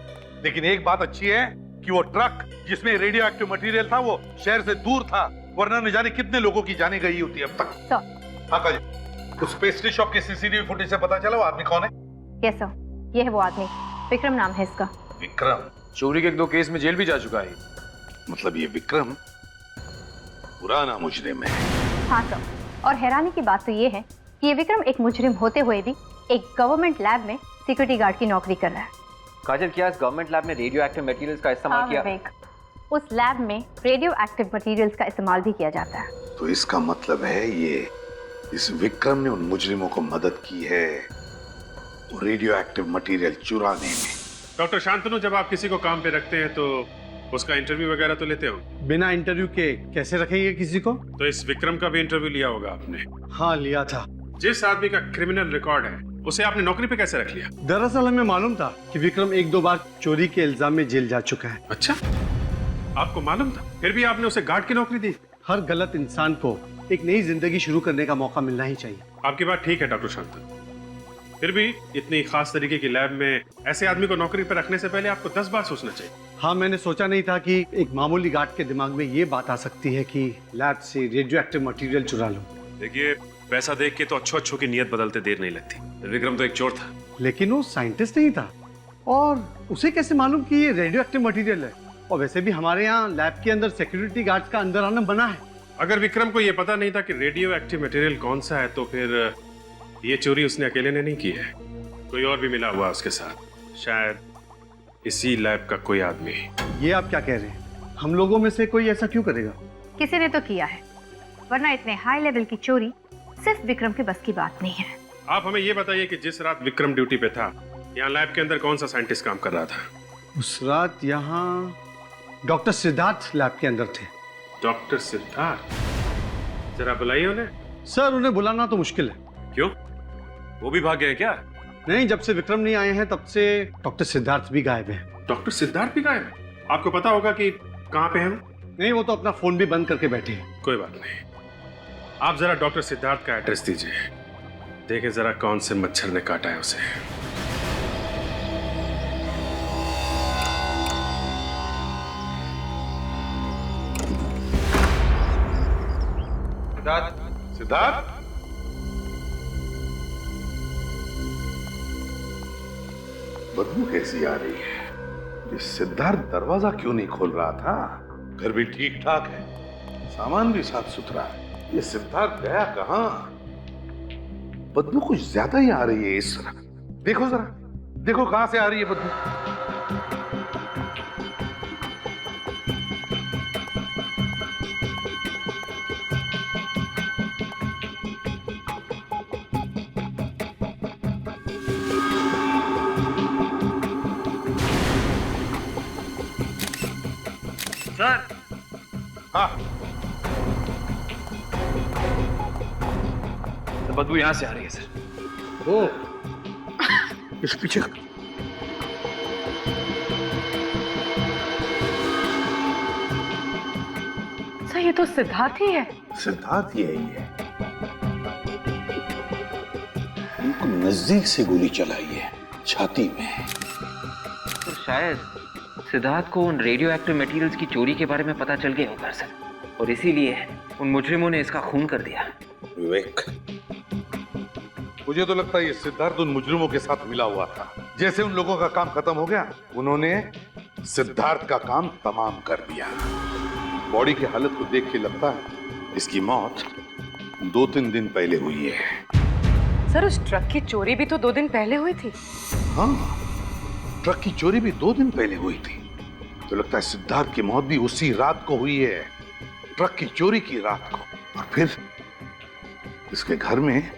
लेकिन एक बात अच्छी है कि वो ट्रक जिसमें रेडियो एक्टिव मटेरियल था वो शहर से दूर था, वरना न जाने कितने लोगों की जाने गई होती अब तक। हाँ काजी, उस पेस्ट्री शॉप के सीसीटीवी फुटेज से पता चला वो आदमी कौन है? यस सर, ये है वो आदमी, विक्रम नाम है इसका। विक्रम? चोरी के 2 केस में जेल भी जा चुका है। मतलब ये विक्रम पुराना मुजरिम है? हाँ सर, और हैरानी की बात तो ये है कि ये विक्रम एक मुजरिम होते हुए भी एक गवर्नमेंट लैब में सिक्योरिटी गार्ड की नौकरी कर रहा है। काजल, क्या इस गवर्नमेंट लैब में रेडियो एक्टिव मटेरियल्स का इस्तेमाल किया? उस लैब में रेडियो एक्टिव मटेरियल्स का इस्तेमाल भी किया जाता है। तो इसका मतलब है ये इस विक्रम ने उन मुजरिमों को मदद की है वो रेडियो एक्टिव मटेरियल चुराने में। डॉक्टर शांतनु, जब आप किसी को काम पे रखते हैं तो उसका इंटरव्यू वगैरह तो लेते हो? बिना इंटरव्यू के कैसे रखेंगे किसी को? तो इस विक्रम का भी इंटरव्यू लिया होगा आपने? हाँ, लिया था। जिस आदमी का क्रिमिनल रिकॉर्ड है उसे आपने नौकरी पे कैसे रख लिया? दरअसल हमें मालूम था कि विक्रम 1-2 बार चोरी के इल्जाम में जेल जा चुका है। अच्छा, आपको मालूम था, फिर भी आपने उसे गार्ड की नौकरी दी? हर गलत इंसान को एक नई जिंदगी शुरू करने का मौका मिलना ही चाहिए। आपकी बात ठीक है डॉक्टर शांतनु, फिर भी इतनी खास तरीके की लैब में ऐसे आदमी को नौकरी पर रखने से पहले आपको 10 बार सोचना चाहिए। हाँ, मैंने सोचा नहीं था कि एक मामूली गार्ड के दिमाग में ये बात आ सकती है कि लैब से रेडियो एक्टिव मटेरियल चुरा लो। देखिए, पैसा देख के तो अच्छों की नियत बदलते देर नहीं लगती। विक्रम तो एक चोर था, लेकिन वो साइंटिस्ट नहीं था, और उसे कैसे मालूम कि ये रेडियो एक्टिव मटेरियल है? और वैसे भी हमारे यहाँ लैब के अंदर सिक्योरिटी गार्ड्स का अंदर आना बना है। अगर विक्रम को ये पता नहीं था कि रेडियो एक्टिव मटेरियल कौन सा है, तो फिर ये चोरी उसने अकेले ने नहीं की है, कोई और भी मिला हुआ उसके साथ, शायद इसी लैब का कोई आदमी। ये आप क्या कह रहे हैं? हम लोगों में से कोई ऐसा क्यों करेगा? किसी ने तो किया है, वरना इतने हाई लेवल की चोरी सिर्फ विक्रम के बस की बात नहीं है। आप हमें ये बताइए कि जिस रात विक्रम ड्यूटी पे था, यहाँ लैब के अंदर कौन सा साइंटिस्ट काम कर रहा था? उस रात यहाँ डॉक्टर सिद्धार्थ लैब के अंदर थे। डॉक्टर सिद्धार्थ? जरा बुलाइए उन्हें। सर, उन्हें बुलाना तो मुश्किल है। क्यों, वो भी भाग गए क्या? नहीं, जब से विक्रम नहीं आए हैं तब से डॉक्टर सिद्धार्थ भी गायब है। डॉक्टर सिद्धार्थ भी गायब है? आपको पता होगा कि कहाँ पे हैं? नहीं, वो तो अपना फोन भी बंद करके बैठे हैं। कोई बात नहीं, आप जरा डॉक्टर सिद्धार्थ का एड्रेस दीजिए, देखें जरा कौन से मच्छर ने काटा है उसे। सिद्धार्थ, बदबू कैसी आ रही है? ये सिद्धार्थ दरवाजा क्यों नहीं खोल रहा था? घर भी ठीक ठाक है, सामान भी साफ सुथरा है, ये सिद्धार्थ गया कहां? बदबू कुछ ज्यादा ही आ रही है इस तरह। देखो जरा, देखो कहां से आ रही है बदबू। सर। हाँ, बदबू यहाँ से आ रही है सर। ओ, इस पीछे सर, ये तो सिद्धार्थ ही है। सिद्धार्थ यही है। उनको नजदीक से गोली चलाई है, छाती में। तो शायद सिद्धार्थ को उन रेडियो एक्टिव मटेरियल्स की चोरी के बारे में पता चल गया होगा सर, और इसीलिए उन मुजरिमों ने इसका खून कर दिया। विवेक, मुझे तो लगता है ये सिद्धार्थ उन मुजरिमों के साथ मिला हुआ था। जैसे उन लोगों का काम खत्म हो गया, उन्होंने सिद्धार्थ का काम तमाम कर दिया। बॉडी की हालत को देख के लगता है इसकी मौत 2-3 दिन पहले हुई है। सर, उस ट्रक की चोरी भी तो 2 दिन पहले हुई थी। हाँ, ट्रक की चोरी भी 2 दिन पहले हुई थी। तो लगता है सिद्धार्थ की मौत भी उसी रात को हुई है, ट्रक की चोरी की रात को। और फिर इसके घर में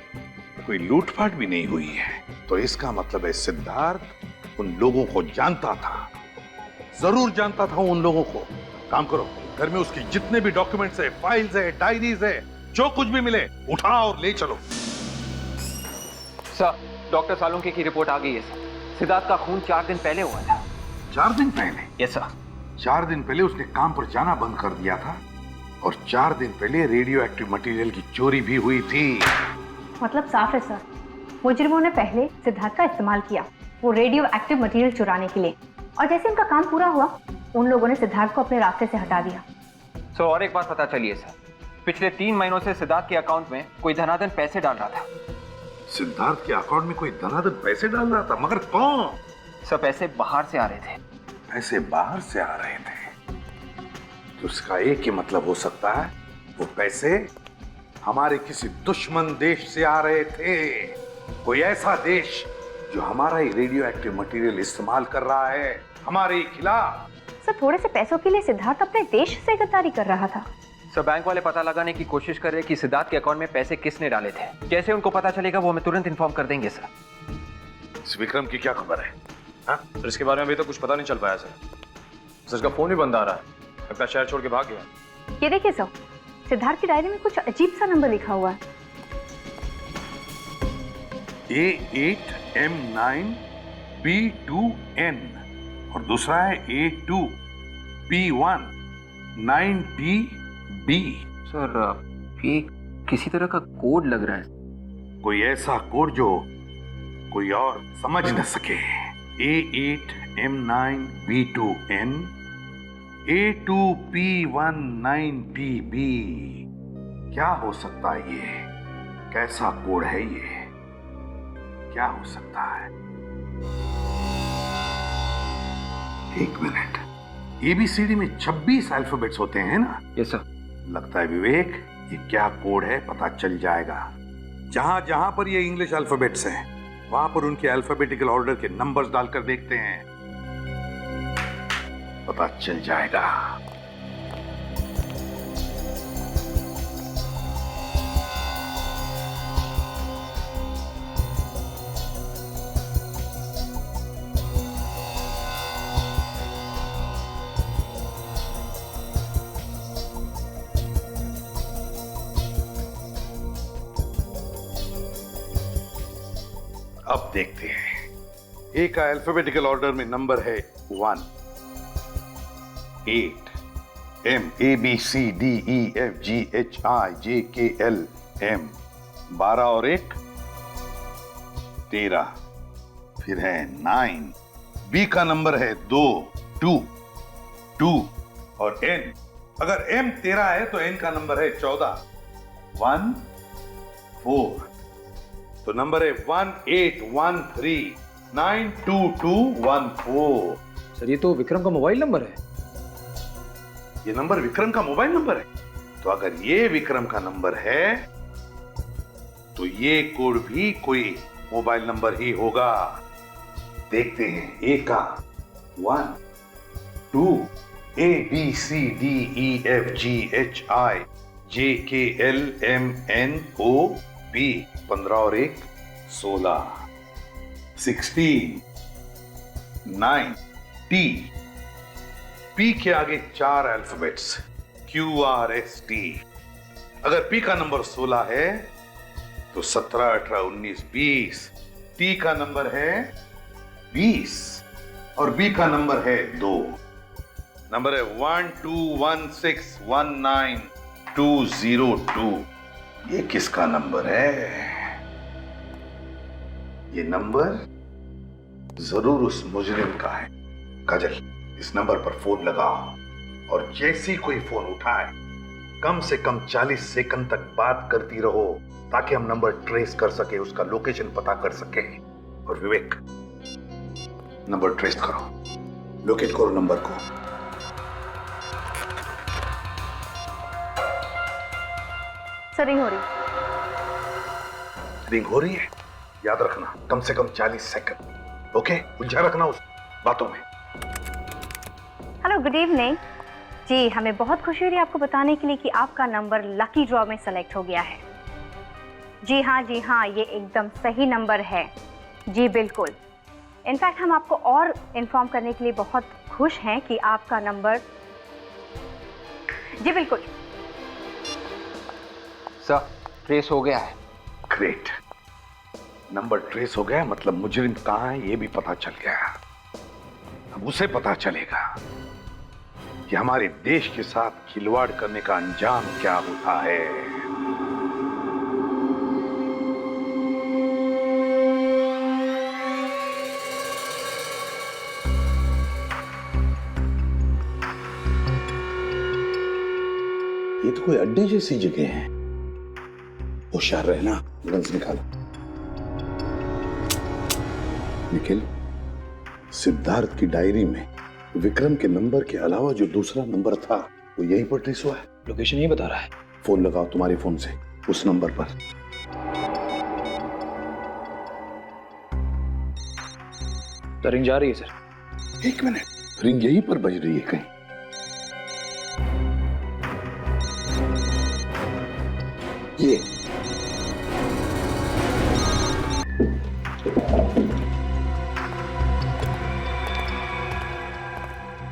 कोई लूटपाट भी नहीं हुई है। तो इसका मतलब है सिद्धार्थ उन लोगों को जानता था, जरूर जानता था उन लोगों को। काम करो, घर में उसकी जितने भी डॉक्यूमेंट्स है, फाइल्स है, डायरीज है, जो कुछ भी मिले उठा और ले चलो। सर, डॉक्टर सालुंके की रिपोर्ट आ गई है सर। सिद्धार्थ का खून 4 दिन पहले हुआ था। 4 दिन पहले? Yes sir. 4 दिन पहले उसने काम पर जाना बंद कर दिया था, और 4 दिन पहले रेडियो एक्टिव मटेरियल की चोरी भी हुई थी। मतलब साफ है सर, मुजरिमों ने पहले सिद्धार्थ का इस्तेमाल किया वो रेडियो एक्टिव मटेरियल चुराने के लिए, और जैसे उनका काम पूरा हुआ उन लोगों ने सिद्धार्थ को अपने रास्ते से हटा दिया। सर, और एक बात पता चली है सर, पिछले 3 महीनों से सिद्धार्थ के अकाउंट में कोई धनाधन पैसे डाल रहा था। सिद्धार्थ के अकाउंट में कोई धनाधन पैसे डाल रहा था? मगर कौन? सर, पैसे बाहर से आ रहे थे। पैसे बाहर से आ रहे थे? तो उसका एक ही मतलब हो सकता है, वो पैसे हमारे किसी दुश्मन देश से आ रहे थे। कोई ऐसा देश जो हमारा ही रेडियो एक्टिव मटेरियल इस्तेमाल कर रहा है हमारे ही खिलाफ। सर, थोड़े से पैसों के लिए सिद्धार्थ अपने देश से गद्दारी कर रहा था। सर, बैंक वाले पता लगाने की कोशिश कर रहे हैं कि सिद्धार्थ के अकाउंट में पैसे किसने डाले थे। जैसे उनको पता चलेगा वो हमें तुरंत इन्फॉर्म कर देंगे सर। इस विक्रम की क्या खबर है? सर, इसके बारे में अभी तो कुछ पता नहीं चल पाया सर। इसका फोन भी बंद आ रहा है, लगता है शहर छोड़ के भाग गया। ये देखिए सर, सिद्धार्थ की डायरी में कुछ अजीब सा नंबर लिखा हुआ है। A8M9B2N और दूसरा है A2P19PB। सर ये किसी तरह का कोड लग रहा है। कोई ऐसा कोड जो कोई और समझ न सके। A8M9B2N A2P19PB। क्या हो सकता है ये? कैसा कोड है ये? क्या हो सकता है? एक मिनट, ABCD में 26 अल्फाबेट्स होते हैं ना? Yes sir. लगता है विवेक ये क्या कोड है पता चल जाएगा। जहां जहां पर ये इंग्लिश अल्फाबेट्स हैं वहां पर उनके अल्फाबेटिकल ऑर्डर के नंबर्स डालकर देखते हैं, पता चल जाएगा। अब देखते हैं। ए का अल्फाबेटिकल ऑर्डर में नंबर है 1, 8, M ABCDEFGHIJKLM 12 और 1 13। फिर है 9। बी का नंबर है 2 और N। अगर M 13 है तो N का नंबर है 14 1 4। तो नंबर है 1813922214। सर ये तो विक्रम का मोबाइल नंबर है। ये नंबर विक्रम का मोबाइल नंबर है। तो अगर ये विक्रम का नंबर है तो ये कोड भी कोई मोबाइल नंबर ही होगा। देखते हैं। ए का 1 2 ABCDEFGHIJKLMNOP 15 और 1 16 16 9 T। P के आगे 4 अल्फाबेट्स QRST। अगर P का नंबर 16 है तो 17 18 19 20। T का नंबर है 20 और B का नंबर है 2। नंबर है 121619202। ये किसका नंबर है? ये नंबर जरूर उस मुजरिम का है। काजल, इस नंबर पर फोन लगाओ और जैसे कोई फोन उठाए कम से कम 40 सेकंड तक बात करती रहो ताकि हम नंबर ट्रेस कर सके, उसका लोकेशन पता कर सके। और विवेक, नंबर ट्रेस करो, लोकेट करो नंबर को। सर रिंग हो रही। रिंग हो रही है? याद रखना कम से कम 40 सेकंड। ओके, उलझा रखना उस बातों में। हेलो, गुड इवनिंग जी। हमें बहुत खुशी हो रही है आपको बताने के लिए कि आपका नंबर लकी ड्रॉ में सेलेक्ट हो गया है। जी हाँ, ये एकदम सही नंबर है। जी बिल्कुल। इनफैक्ट हम आपको और इन्फॉर्म करने के लिए बहुत खुश हैं कि आपका नंबर, जी बिल्कुल सर, ट्रेस हो गया है। ग्रेट, नंबर ट्रेस हो गया, मतलब मुजरिम कहां है ये भी पता चल गया। अब उसे पता चलेगा कि हमारे देश के साथ खिलवाड़ करने का अंजाम क्या होता है। ये तो कोई अड्डे जैसी जगह है। होशियार रहना, गन्स निकालो। निखिल, सिद्धार्थ की डायरी में विक्रम के नंबर के अलावा जो दूसरा नंबर था वो यहीं पर ट्रेस हुआ है। लोकेशन ये बता रहा है। फोन लगाओ तुम्हारे फोन से उस नंबर पर। तो रिंग जा रही है सर। एक मिनट, रिंग यहीं पर बज रही है कहीं। ये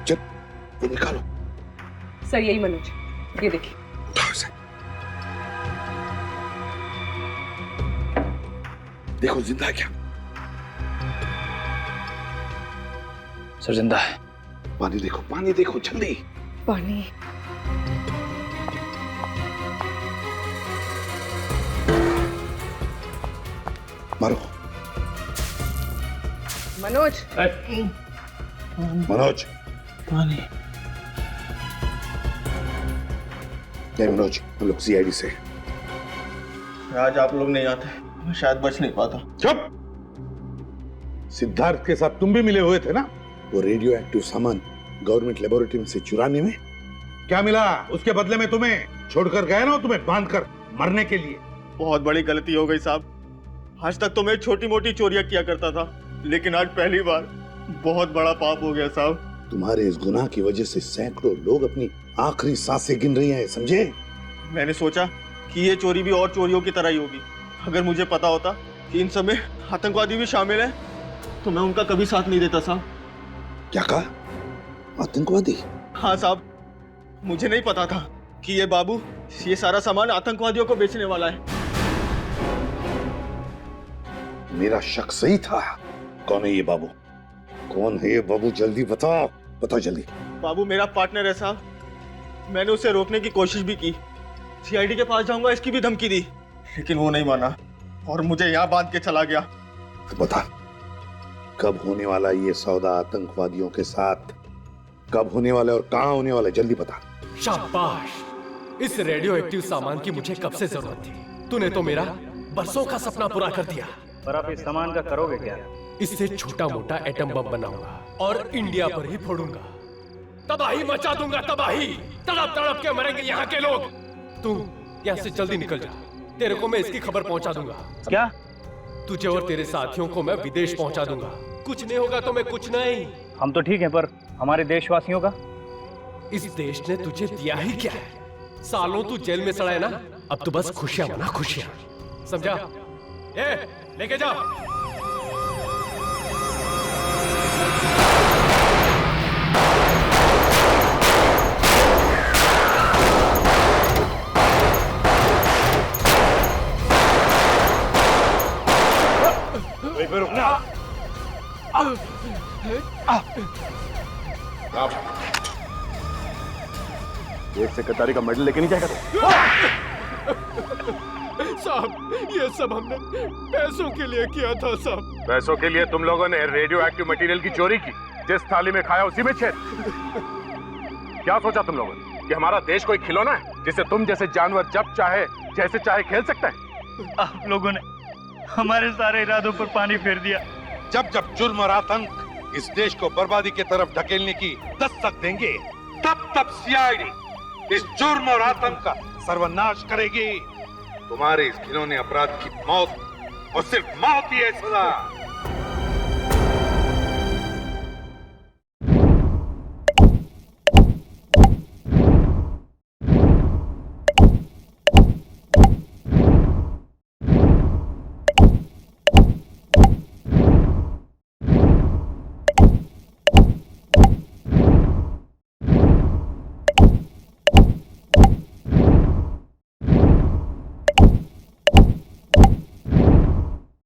जब ये निकालो। सर यही मनोज, ये देखिए। देखो जिंदा है क्या? सर जिंदा है। पानी देखो जल्दी। पानी। मारो। मनोज। मनोज। पानी। नहीं मनोज, हम लोग सीआईडी से। आज आप लोग नहीं आते मैं शायद बच नहीं पाता। चुप। सिद्धार्थ के साथ तुम भी मिले हुए थे ना? वो रेडियो एक्टिव सामान गवर्नमेंट लेबोरेटरी में से चुराने में क्या मिला? उसके बदले में तुम्हें छोड़कर गए ना, तुम्हें बांधकर मरने के लिए। बहुत बड़ी गलती हो गई साहब। आज तक तो मैं छोटी मोटी चोरियां किया करता था, लेकिन आज पहली बार बहुत बड़ा पाप हो गया साहब। तुम्हारे इस गुनाह की वजह से सैकड़ों लोग अपनी आखिरी सांसें गिन रही हैं, समझे? मैंने सोचा कि ये चोरी भी और चोरियों की तरह ही होगी। अगर मुझे पता होता कि इन सब में आतंकवादी भी शामिल है तो मैं उनका कभी साथ नहीं देता साहब। क्या कहा? आतंकवादी? हाँ साहब, मुझे नहीं पता था कि ये बाबू ये सारा सामान आतंकवादियों को बेचने वाला है। मेरा शक सही था। कौन है ये बाबू? कौन है ये बाबू? जल्दी बताओ, बताओ जल्दी। बाबू मेरा पार्टनर है साहब। मैंने उसे रोकने की कोशिश भी की, सीआईडी के पास जाऊंगा इसकी भी धमकी दी, लेकिन वो नहीं माना और मुझे यहाँ बांध के चला गया। तो बता, कब होने वाला ये सौदा आतंकवादियों के साथ? कब होने वाला और कहाँ होने वाला? जल्दी बता। शाबाश, इस रेडियो एक्टिव सामान की मुझे कब से जरूरत थी। तूने तो मेरा बरसों का सपना पूरा कर दिया। पर आप इस सामान का करोगे क्या? इससे छोटा मोटा एटम बम बनाऊंगा और इंडिया पर ही फोड़ूंगा। तबाही मचा दूंगा, तबाही। तड़प तड़प के मरेंगे यहाँ के लोग। तू यहाँ से जल्दी निकल जा, तेरे को मैं इसकी खबर पहुँचा दूंगा। क्या? तुझे और तेरे साथियों को मैं विदेश पहुँचा दूंगा। कुछ नहीं होगा तो मैं कुछ नहीं। हम तो ठीक हैं, पर हमारे देशवासियों का? इस देश ने तुझे दिया ही क्या है? सालों तू जेल में सड़ा है ना, अब तो बस खुशियां मना, खुशियां। समझा? ये लेके जा। रुकना। एक सेक्रेटरी का मेडल लेके नहीं जाएगा तो? साहब, ये सब हमने पैसों के लिए किया था साहब। पैसों के लिए तुम लोगों ने रेडियो एक्टिव मटेरियल की चोरी की, जिस थाली में खाया उसी में छेद। क्या सोचा तुम लोगों ने कि हमारा देश कोई खिलौना है जिसे तुम जैसे जानवर जब चाहे जैसे चाहे खेल सकता है? आप लोगों ने हमारे सारे इरादों पर पानी फेर दिया। जब जब जुर्म और आतंक इस देश को बर्बादी की तरफ ढकेलने की दस्तक देंगे, तब तब सीआईडी इस जुर्म और आतंक का सर्वनाश करेगी। तुम्हारे इस घिनौने अपराध की मौत और सिर्फ मौत ही है सजा।